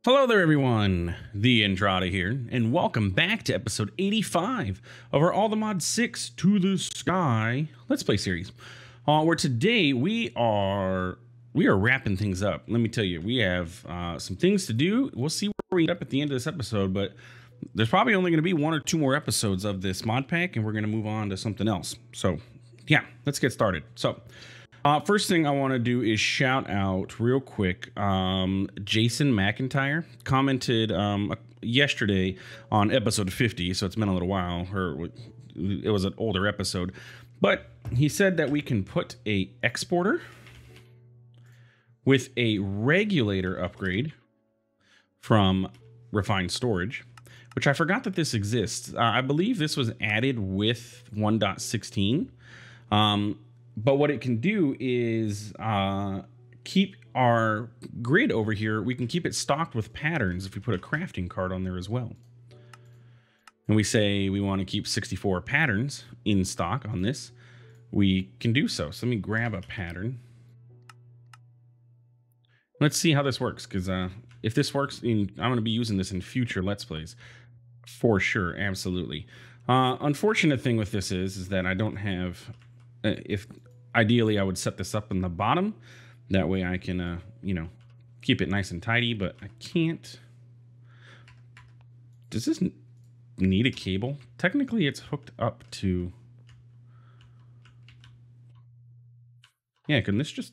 Hello there, everyone. TheAndrata here, and welcome back to episode 85 of our All the Mod 6 to the Sky Let's Play series. Where today we are wrapping things up. Let me tell you, we have some things to do. We'll see where we end up at the end of this episode, but there's probably only going to be one or two more episodes of this mod pack, and we're going to move on to something else. So, yeah, let's get started. So, first thing I want to do is shout out real quick. Jason McIntyre commented yesterday on episode 50, so it's been a little while. It was an older episode, but he said that we can put a exporter with a regulator upgrade from refined storage, which I forgot that this exists. I believe this was added with 1.16. But what it can do is keep our grid over here. We can keep it stocked with patterns if we put a crafting card on there as well. And we say we want to keep 64 patterns in stock on this. We can do so. So let me grab a pattern. Let's see how this works, because if this works, I'm going to be using this in future Let's Plays. For sure, absolutely. Unfortunate thing with this is that I don't have... Ideally, I would set this up in the bottom. That way I can, keep it nice and tidy, but I can't. Does this need a cable? Technically, it's hooked up to... Yeah, can this just...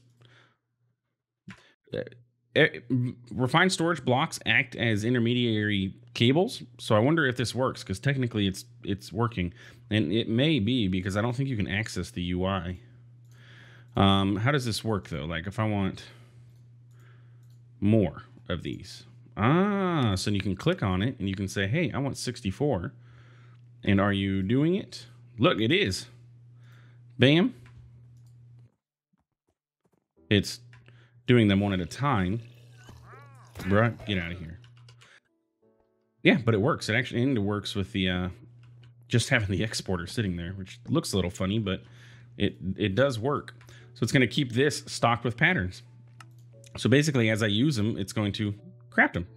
Refined storage blocks act as intermediary cables, so I wonder if this works, because technically it's working, and it may be, because I don't think you can access the UI. How does this work though? Like if I want more of these, so you can click on it and you can say, hey, I want 64, and are you doing it? Look, it is. Bam. It's doing them one at a time. Bruh, get out of here. Yeah, but it works. It actually works with the just having the exporter sitting there, which looks a little funny, but it does work. So it's going to keep this stocked with patterns. So basically, as I use them, it's going to craft them,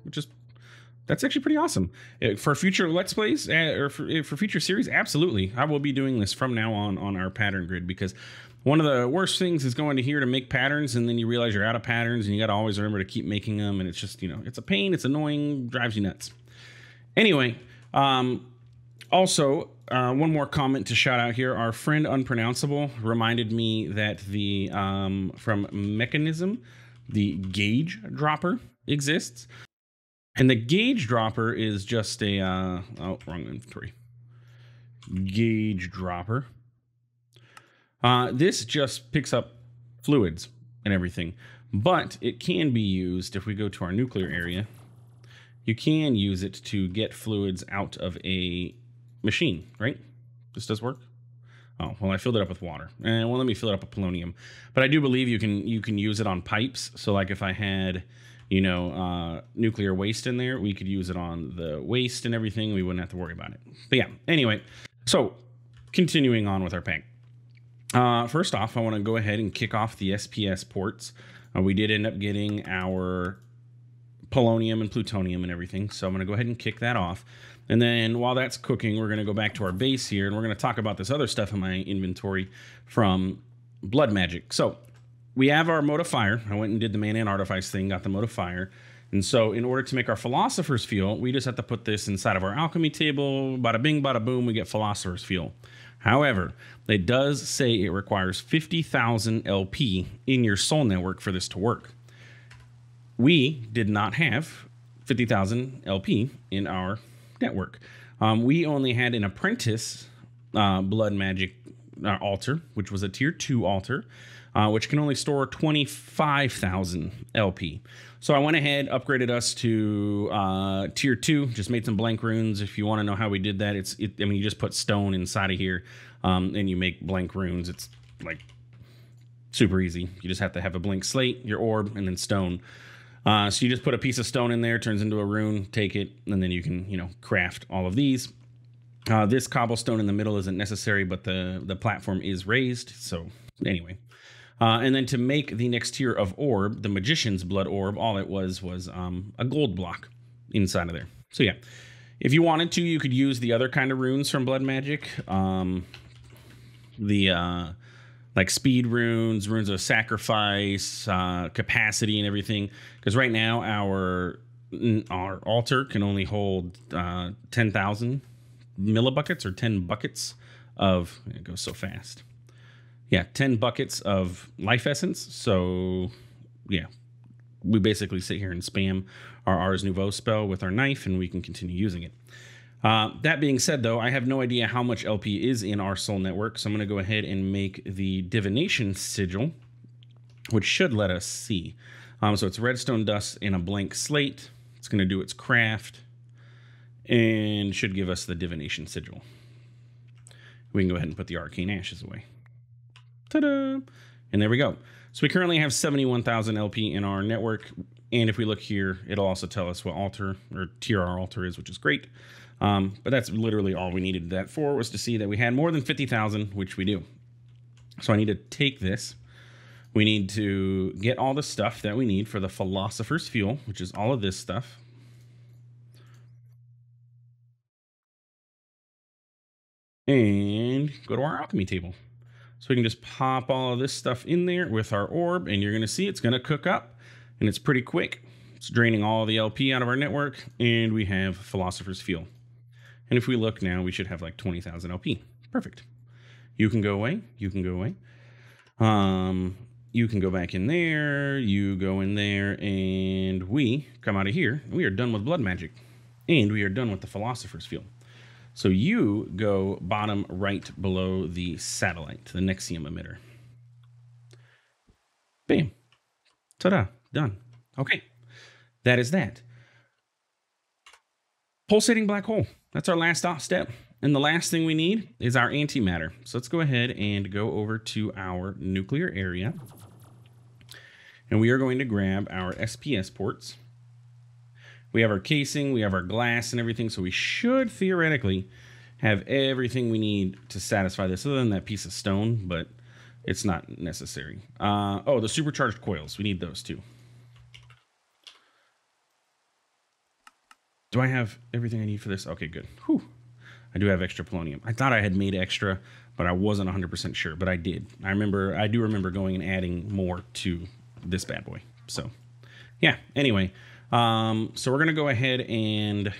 that's actually pretty awesome. For future Let's Plays, or for future series, absolutely. I will be doing this from now on our pattern grid, because one of the worst things is going to here to make patterns, and then you realize you're out of patterns, and you got to always remember to keep making them, and it's just, it's a pain, it's annoying, drives you nuts. Anyway, also, one more comment to shout out here. Our friend Unpronounceable reminded me that the from Mekanism, the gauge dropper exists. And the gauge dropper is just a, oh, wrong inventory. Gauge dropper. This just picks up fluids and everything, but it can be used if we go to our nuclear area. You can use it to get fluids out of a machine, right? This does work. Oh, well, I filled it up with water. And well, let me fill it up with polonium. But I do believe you can use it on pipes. So like if I had, nuclear waste in there, we could use it on the waste and everything. We wouldn't have to worry about it. But yeah, anyway, so continuing on with our pack. First off, I want to go ahead and kick off the SPS ports. We did end up getting our polonium and plutonium and everything, so I'm going to go ahead and kick that off. And then while that's cooking, we're going to go back to our base here, and we're going to talk about this other stuff in my inventory from Blood Magic. So we have our modifier. I went and did the Mana and Artifice thing, got the modifier. And so in order to make our Philosopher's Fuel, we just have to put this inside of our alchemy table. Bada bing, bada boom, we get Philosopher's Fuel. However, it does say it requires 50,000 LP in your soul network for this to work. We did not have 50,000 LP in our network. We only had an apprentice blood magic altar, which was a tier 2 altar, which can only store 25,000 LP. So I went ahead, upgraded us to tier 2, just made some blank runes. If you want to know how we did that, you just put stone inside of here and you make blank runes. It's like super easy. You just have to have a blank slate, your orb, and then stone. So you just put a piece of stone in there, turns into a rune, take it, and then you can, craft all of these. This cobblestone in the middle isn't necessary, but the platform is raised. So anyway, And then to make the next tier of orb, the Magician's Blood Orb, all it was a gold block inside of there. So yeah, if you wanted to, you could use the other kind of runes from Blood Magic. Like speed runes, runes of sacrifice, capacity and everything. Because right now our altar can only hold 10,000 millibuckets or 10 buckets of, it goes so fast. Yeah, 10 buckets of life essence. So yeah, we basically sit here and spam our Ars Nouveau spell with our knife and we can continue using it. That being said, though, I have no idea how much LP is in our soul network. So I'm going to go ahead and make the divination sigil, which should let us see. So it's redstone dust in a blank slate. It's going to do its craft and should give us the divination sigil. We can go ahead and put the arcane ashes away. Ta-da! And there we go. So we currently have 71,000 LP in our network. And if we look here, it'll also tell us what altar or tier our altar is, which is great. But that's literally all we needed that for, was to see that we had more than 50,000, which we do. So I need to take this. We need to get all the stuff that we need for the Philosopher's Fuel, which is all of this stuff. And go to our alchemy table. So we can just pop all of this stuff in there with our orb, and you're going to see it's going to cook up, and it's pretty quick. It's draining all the LP out of our network, and we have Philosopher's Fuel. And if we look now, we should have like 20,000 LP. Perfect. You can go away. You can go away. You can go back in there. You go in there, and we come out of here. We are done with blood magic, and we are done with the Philosopher's Fuel. So you go bottom right below the satellite, the Nexium emitter. Bam. Ta-da. Done. Okay. That is that. Pulsating black hole. That's our last step. And the last thing we need is our antimatter. So let's go ahead and go over to our nuclear area. And we are going to grab our SPS ports. We have our casing, we have our glass and everything, so we should theoretically have everything we need to satisfy this, other than that piece of stone, but it's not necessary. Oh, the supercharged coils, we need those too. Do I have everything I need for this? Okay, good. Whew. I do have extra polonium. I thought I had made extra, but I wasn't 100% sure, but I did. I do remember going and adding more to this bad boy. So, yeah, anyway. So we're going to go ahead and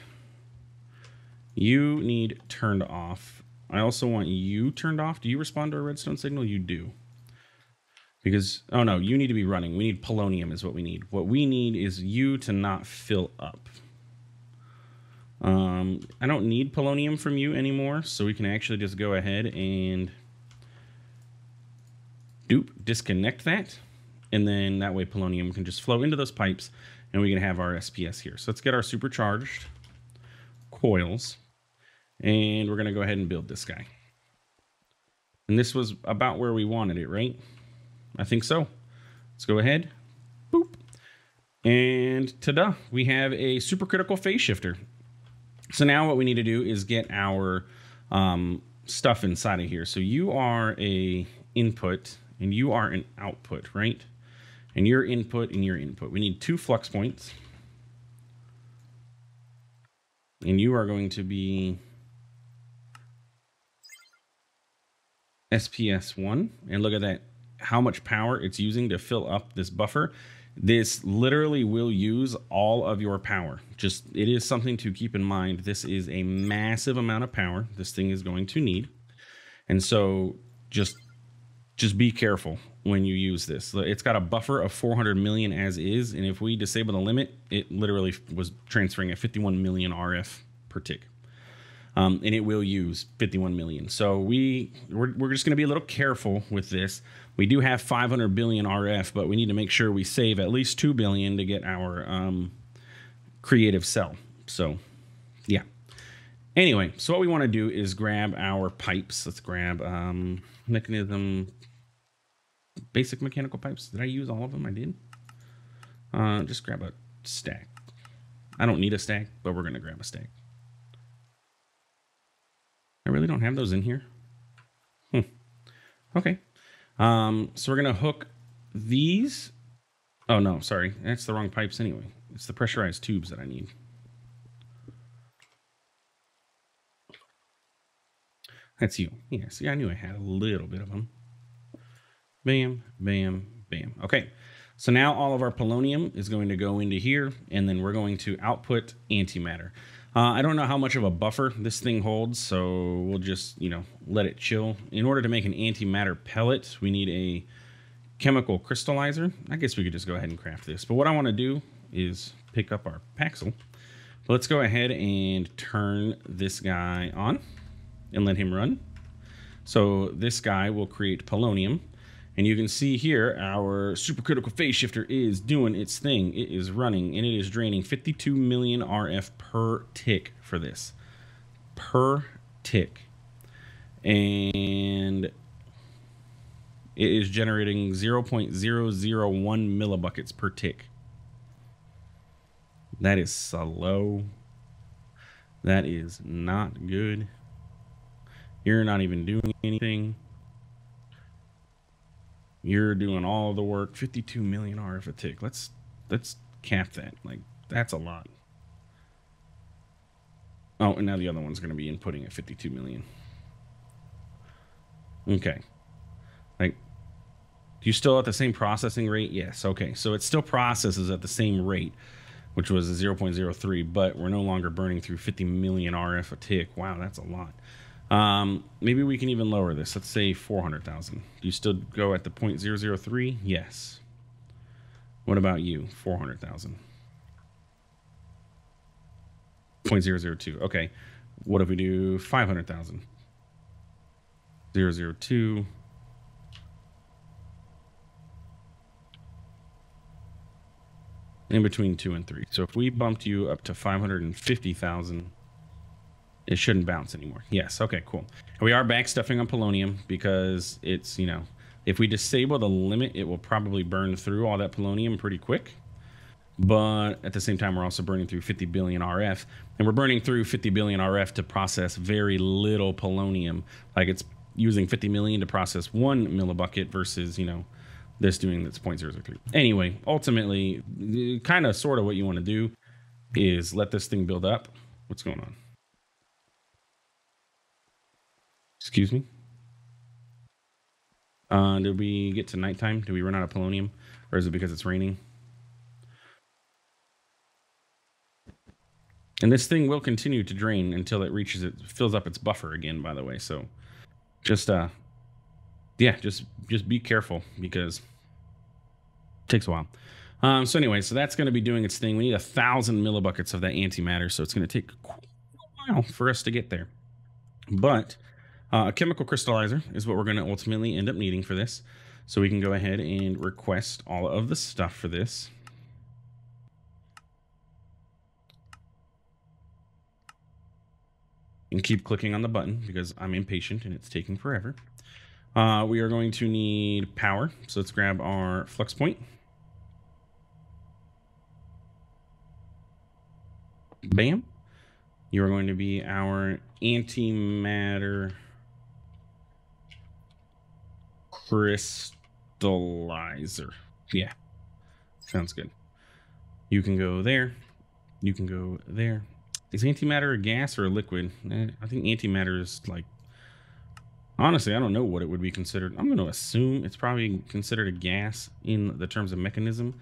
you need turned off. I also want you turned off. Do you respond to a redstone signal? You do. Because, oh no, you need to be running. We need polonium is what we need. What we need is you to not fill up. I don't need polonium from you anymore, so we can actually just go ahead and disconnect that. And then that way polonium can just flow into those pipes. And we can have our SPS here. So let's get our supercharged coils. And we're going to go ahead and build this guy. And this was about where we wanted it, right? I think so. Let's go ahead. Boop. And ta-da, we have a supercritical phase shifter. So now what we need to do is get our stuff inside of here. So you are a input and you are an output, right? And your input and your input. We need 2 flux points. And you are going to be SPS 1. And look at that, how much power it's using to fill up this buffer. This literally will use all of your power. It is something to keep in mind. This is a massive amount of power this thing is going to need. And so just be careful when you use this. It's got a buffer of 400 million as is, and if we disable the limit, it literally was transferring at 51 million RF per tick. And it will use 51 million. So we're just going to be a little careful with this. We do have 500 billion RF, but we need to make sure we save at least 2 billion to get our creative cell. So yeah. Anyway, so what we want to do is grab our pipes. Let's grab Mekanism basic mechanical pipes. Did I use all of them? I did. Just grab a stack. I don't need a stack, but we're going to grab a stack. I really don't have those in here. Okay. So we're going to hook these. Oh, no, sorry. That's the wrong pipes anyway. It's the pressurized tubes that I need. That's you. Yeah, see, I knew I had a little bit of them. Bam, bam, bam. Okay, so now all of our polonium is going to go into here, and then we're going to output antimatter. I don't know how much of a buffer this thing holds, so we'll just, let it chill. In order to make an antimatter pellet, we need a chemical crystallizer. I guess we could just go ahead and craft this. But what I want to do is pick up our Paxel. Let's go ahead and turn this guy on and let him run. So this guy will create polonium. And you can see here, our supercritical phase shifter is doing its thing. It is running, and it is draining 52 million RF per tick for this. Per tick. And it is generating 0.001 millibuckets per tick. That is slow. That is not good. You're not even doing anything. You're doing all the work. 52 million RF a tick. Let's cap that. Like, that's a lot. Oh, and now the other one's going to be inputting at 52 million. Okay. Like, you still at the same processing rate? Yes. Okay. So it still processes at the same rate, which was a 0.03, but we're no longer burning through 50 million RF a tick. Wow, that's a lot. Maybe we can even lower this. Let's say 400,000. Do you still go at the 0.003? Yes. What about you? 400,000. 0.002. Okay. What if we do 500,000? 002. In between 2 and 3. So if we bumped you up to 550,000, it shouldn't bounce anymore. Yes. Okay, cool. And we are backstuffing on polonium because it's, if we disable the limit, it will probably burn through all that polonium pretty quick. But at the same time, we're also burning through 50 billion RF. And we're burning through 50 billion RF to process very little polonium. Like, it's using 50 million to process 1 millibucket versus, this doing that's 0.003. Anyway, ultimately, kind of sort of what you want to do is let this thing build up. What's going on? Excuse me? Did we get to nighttime? Did we run out of polonium? Or is it because it's raining? And this thing will continue to drain until it fills up its buffer again, by the way. So just, yeah, just be careful because it takes a while. So anyway, so that's going to be doing its thing. We need 1,000 millibuckets of that antimatter. So it's going to take quite a while for us to get there. But a chemical crystallizer is what we're going to ultimately end up needing for this. So we can go ahead and request all of the stuff for this. And keep clicking on the button because I'm impatient and it's taking forever. We are going to need power. So let's grab our flux point. Bam. You're going to be our antimatter crystallizer. Yeah, sounds good. You can go there. You can go there. Is antimatter a gas or a liquid? I think antimatter is like, honestly, I don't know what it would be considered. I'm going to assume it's probably considered a gas in the terms of mechanism.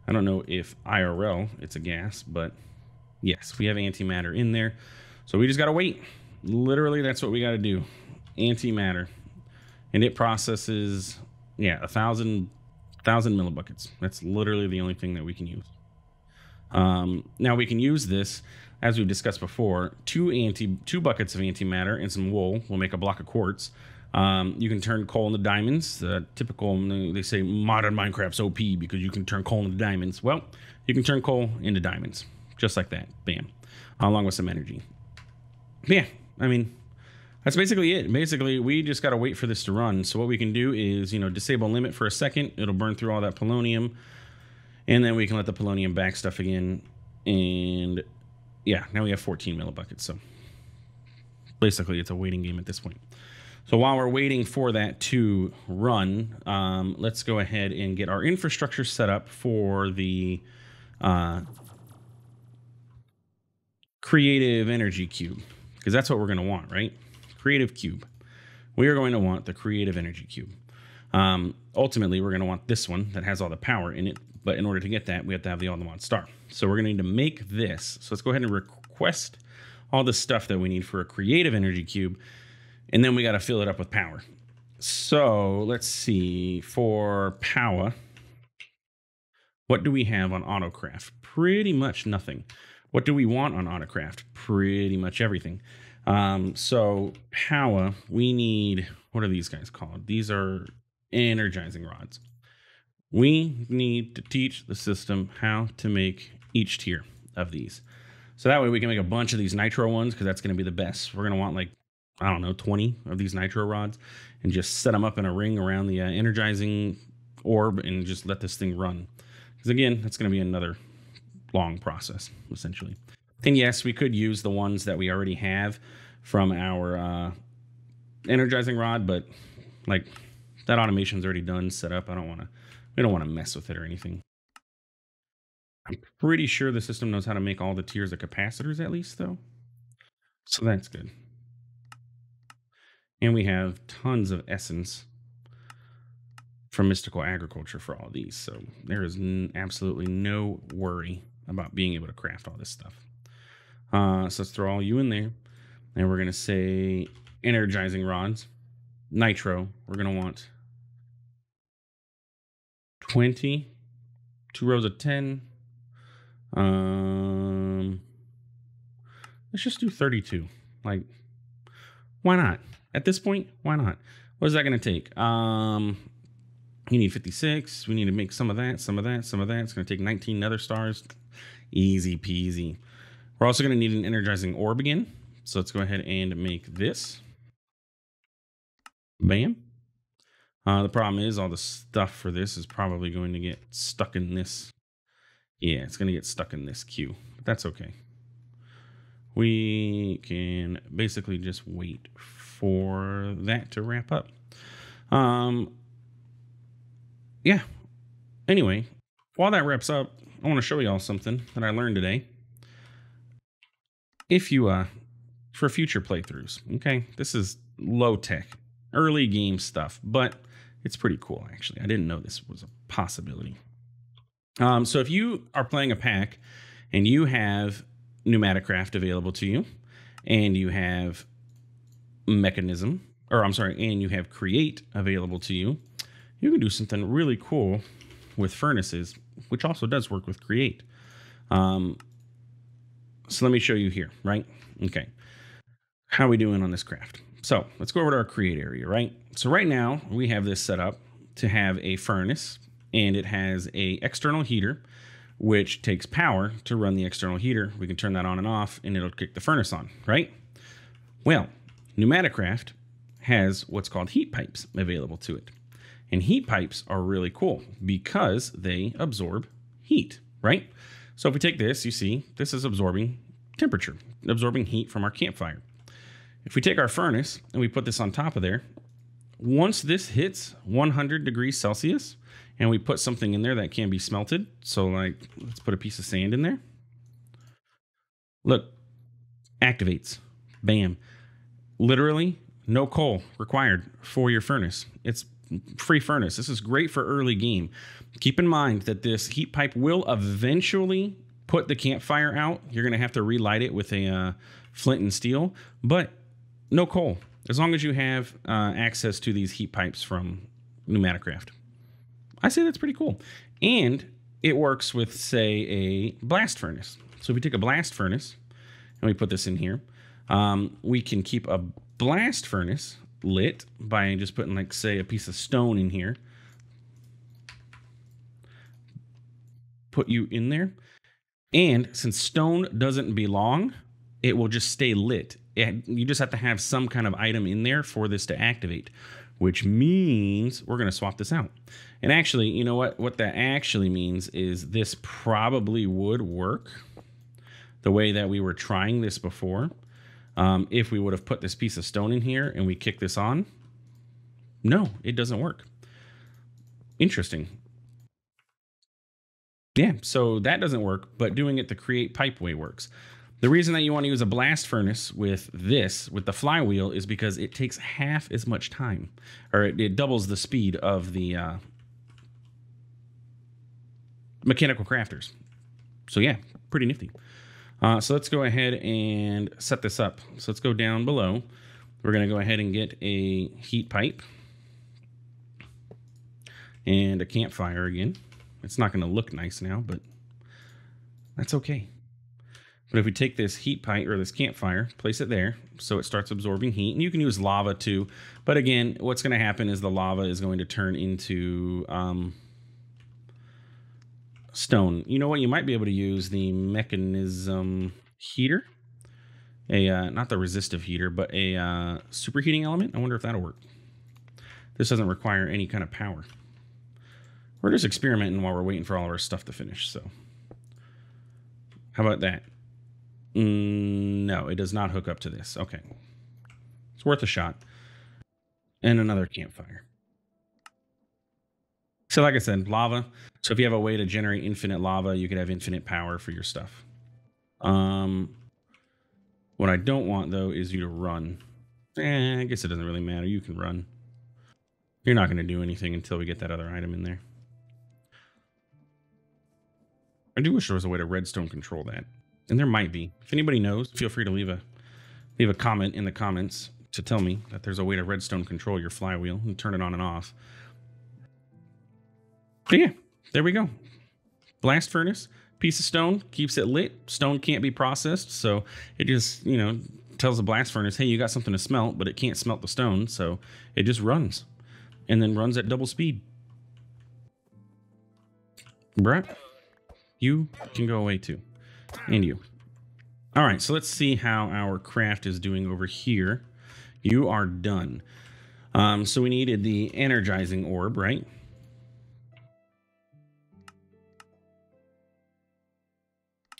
I don't know if IRL it's a gas, but yes, we have antimatter in there. So we just got to wait. Literally, that's what we got to do. Antimatter. And it processes, yeah, 1,000 millibuckets. That's literally the only thing that we can use. Now we can use this, as we've discussed before, two buckets of antimatter and some wool will make a block of quartz. You can turn coal into diamonds. Typical, they say modern Minecraft's OP because you can turn coal into diamonds. Well, you can turn coal into diamonds, just like that. Bam. Along with some energy. But yeah, I mean, that's basically it. Basically, we just got to wait for this to run. So what we can do is, disable limit for a second. It'll burn through all that polonium. And then we can let the polonium back stuff again. And yeah, now we have 14 millibuckets. So basically, it's a waiting game at this point. So while we're waiting for that to run, let's go ahead and get our infrastructure set up for the creative energy cube, because that's what we're going to want, right? Creative cube. We are going to want the creative energy cube. Ultimately, we're going to want this one that has all the power in it. But in order to get that, we have to have the all-in-one star. So we're going to need to make this. So let's go ahead and request all the stuff that we need for a creative energy cube. And then we got to fill it up with power. So let's see. For power, what do we have on autocraft? Pretty much nothing. What do we want on autocraft? Pretty much everything. So power, we need, what are these guys called? These are energizing rods. We need to teach the system how to make each tier of these. So that way we can make a bunch of these nitro ones, because that's going to be the best. We're going to want like, I don't know, 20 of these nitro rods and just set them up in a ring around the energizing orb and just let this thing run. Because again, that's going to be another long process, essentially. And yes, we could use the ones that we already have from our energizing rod, but like that automation's already done, set up. We don't want to mess with it or anything. I'm pretty sure the system knows how to make all the tiers of capacitors at least, though. So that's good. And we have tons of essence from Mystical Agriculture for all these. So there is absolutely no worry about being able to craft all this stuff. So let's throw all you in there. And we're going to say energizing rods. Nitro, we're going to want 20. 2 rows of 10. Let's just do 32. Like, why not? At this point, why not? What is that going to take? You need 56. We need to make some of that, some of that, some of that. It's going to take 19 nether stars. Easy peasy. We're also going to need an energizing orb again. So let's go ahead and make this. Bam. The problem is all the stuff for this is probably going to get stuck in this. Yeah, it's going to get stuck in this queue. But that's okay. We can basically just wait for that to wrap up. Yeah. Anyway, while that wraps up, I want to show y'all something that I learned today. If you, for future playthroughs, okay, this is low tech, early game stuff, but it's pretty cool, actually. I didn't know this was a possibility. So if you are playing a pack and you have Pneumaticraft available to you, and you have Mechanism, or I'm sorry, and you have Create available to you, you can do something really cool with furnaces, which also does work with Create. So let me show you here, right? Okay. How are we doing on this craft? So let's go over to our Create area, right? So right now we have this set up to have a furnace, and it has a external heater, which takes power to run the external heater. We can turn that on and off, and it'll kick the furnace on, right? Well, Pneumaticraft has what's called heat pipes available to it. And heat pipes are really cool because they absorb heat, right? So if we take this, you see, this is absorbing temperature, absorbing heat from our campfire. If we take our furnace and we put this on top of there, once this hits 100 degrees Celsius, and we put something in there that can be smelted. So like, let's put a piece of sand in there. Look, activates, bam. Literally no coal required for your furnace. It's free furnace. This is great for early game. Keep in mind that this heat pipe will eventually put the campfire out. You're going to have to relight it with a flint and steel, but no coal. As long as you have access to these heat pipes from Pneumaticraft. I say that's pretty cool. And it works with, say, a blast furnace. So if we take a blast furnace and we put this in here, we can keep a blast furnace lit by just putting, like, say, a piece of stone in here. Put you in there. And since stone doesn't belong, it will just stay lit. You just have to have some kind of item in there for this to activate, which means we're going to swap this out. And actually, you know what? What that actually means is this probably would work the way that we were trying this before. If we would have put this piece of stone in here and we kick this on, no, it doesn't work. Interesting. Yeah, so that doesn't work, but doing it the create pipe way works. The reason that you want to use a blast furnace with this, with the flywheel, is because it takes half as much time, or it doubles the speed of the mechanical crafters. So yeah, pretty nifty. So let's go ahead and set this up. So let's go down below. We're going to go ahead and get a heat pipe and a campfire again. It's not going to look nice now, but that's okay. But if we take this heat pipe or this campfire, place it there so it starts absorbing heat, and you can use lava too. But again, what's going to happen is the lava is going to turn into stone. You know what? You might be able to use the mechanism heater, not the resistive heater, but a superheating element. I wonder if that'll work. This doesn't require any kind of power. We're just experimenting while we're waiting for all of our stuff to finish. So how about that? No, it does not hook up to this. Okay. It's worth a shot. And another campfire. So like I said, lava. So if you have a way to generate infinite lava, you could have infinite power for your stuff. What I don't want, though, is you to run. I guess it doesn't really matter. You can run. You're not going to do anything until we get that other item in there. I do wish there was a way to redstone control that. And there might be. If anybody knows, feel free to leave a comment in the comments to tell me that there's a way to redstone control your flywheel and turn it on and off. But yeah, there we go. Blast furnace, piece of stone, keeps it lit. Stone can't be processed, so it just, you know, tells the blast furnace, hey, you got something to smelt, but it can't smelt the stone, so it just runs. And then runs at double speed. Brett, you can go away too. And you. All right, so let's see how our craft is doing over here. You are done. So we needed the energizing orb, right?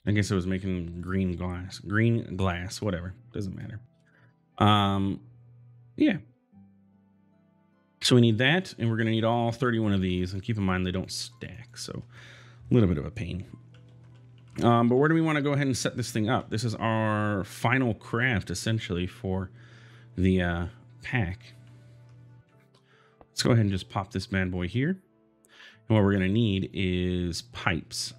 I guess it was making green glass, whatever. Doesn't matter. Yeah. So we need that, and we're going to need all 31 of these. And keep in mind, they don't stack, so a little bit of a pain. But where do we want to go ahead and set this thing up? This is our final craft, essentially, for the pack. Let's go ahead and just pop this bad boy here. And what we're going to need is pipes.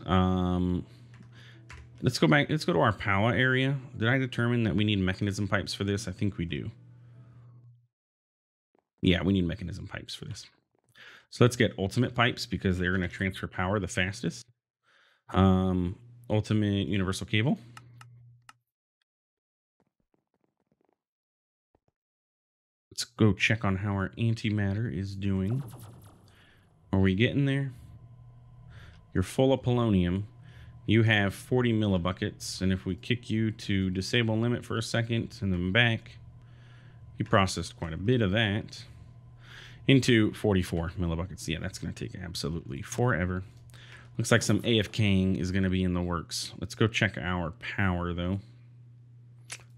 Let's go back. Let's go to our power area. Did I determine that we need mechanism pipes for this? I think we do. Yeah, we need mechanism pipes for this. So let's get ultimate pipes because they're going to transfer power the fastest. Ultimate universal cable. Let's go check on how our antimatter is doing. Are we getting there? You're full of polonium. You have 40 millibuckets, and if we kick you to disable limit for a second and then back, you processed quite a bit of that into 44 millibuckets. Yeah, that's going to take absolutely forever. Looks like some AFKing is going to be in the works. Let's go check our power, though.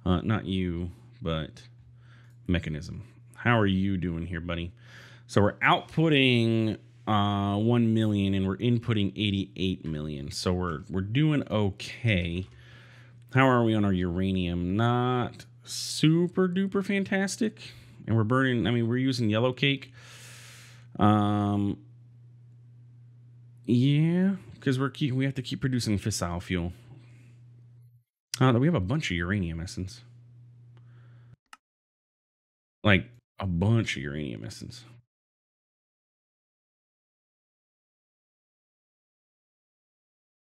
Not you, but mechanism. How are you doing here, buddy? So we're outputting 1 million and we're inputting 88 million. So we're doing okay. How are we on our uranium? Not super duper fantastic. And we're burning, I mean, we're using yellow cake. Yeah, because we have to keep producing fissile fuel. We have a bunch of uranium essence. Like a bunch of uranium essence.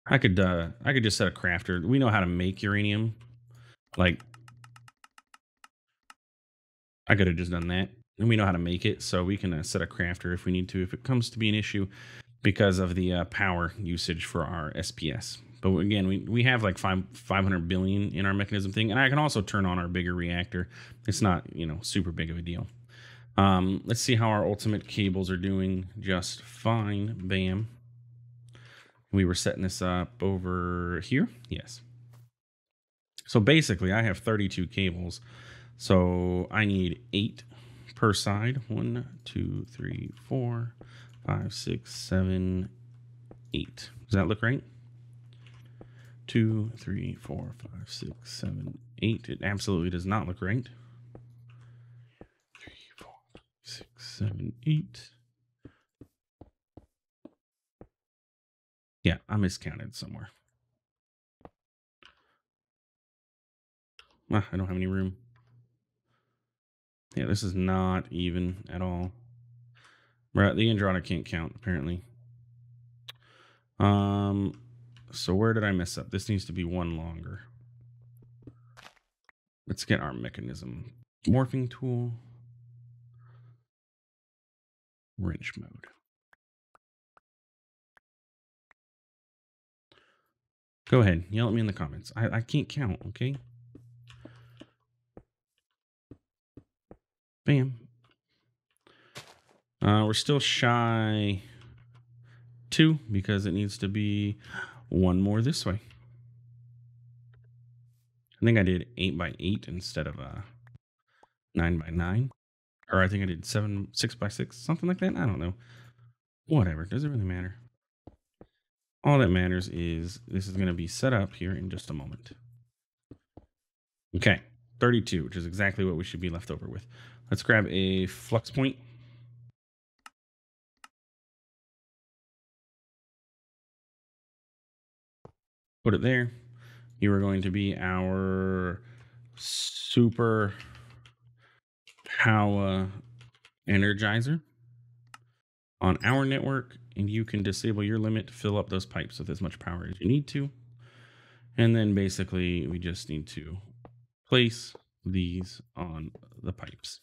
I could just set a crafter. We know how to make uranium. Like I could have just done that. And we know how to make it, so we can set a crafter if we need to, if it comes to be an issue because of the power usage for our SPS. But again, we have like 500 billion in our mechanism thing, and I can also turn on our bigger reactor. It's not, you know, super big of a deal. Let's see how our ultimate cables are doing. Just fine. Bam. We were setting this up over here. Yes. So basically I have 32 cables. So I need 8 per side. 1, 2, 3, 4, 5, 6, 7, 8. Does that look right? 2, 3, 4, 5, 6, 7, 8. It absolutely does not look right. 3, 4, 6, 7, 8. Yeah, I miscounted somewhere. I don't have any room. Yeah, this is not even at all. Right, the TheAndrata can't count, apparently. So where did I mess up? This needs to be one longer. Let's get our mechanism morphing tool. Wrench mode. Go ahead, yell at me in the comments. I can't count, okay? Bam. We're still shy 2 because it needs to be one more this way. I think I did 8 by 8 instead of 9 by 9, or I think I did 6 by 6, something like that. I don't know. Whatever, doesn't really matter. All that matters is this is going to be set up here in just a moment. Okay, 32, which is exactly what we should be left over with. Let's grab a flux point. Put it there. You are going to be our super power energizer on our network, and you can disable your limit to fill up those pipes with as much power as you need to. And then basically we just need to place these on the pipes.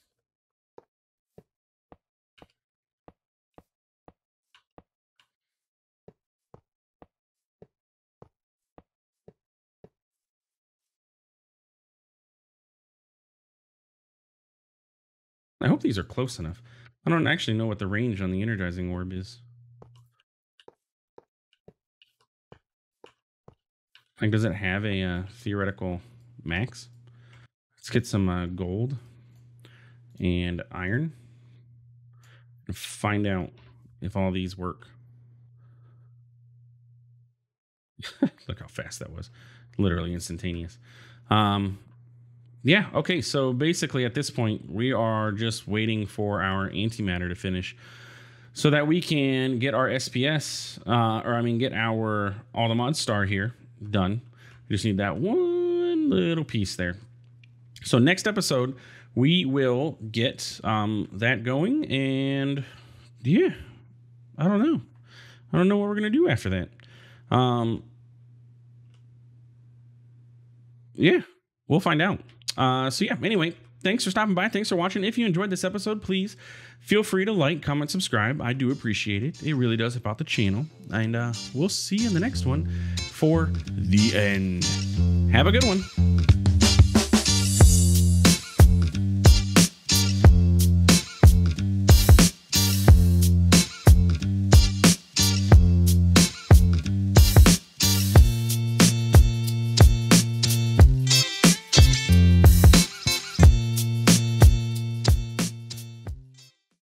I hope these are close enough. I don't actually know what the range on the energizing orb is. Like, does it have a theoretical max? Let's get some gold and iron and find out if all these work. Look how fast that was. Literally instantaneous. Yeah, okay, so basically at this point, we are just waiting for our antimatter to finish so that we can get our SPS, get our all the mod star here done. We just need that one little piece there. So next episode, we will get that going, and yeah, I don't know. I don't know what we're going to do after that. Yeah, we'll find out. So yeah, anyway, thanks for stopping by. Thanks for watching. If you enjoyed this episode, please feel free to like, comment, subscribe. I do appreciate it. It really does help out the channel. And we'll see you in the next one for the end. Have a good one.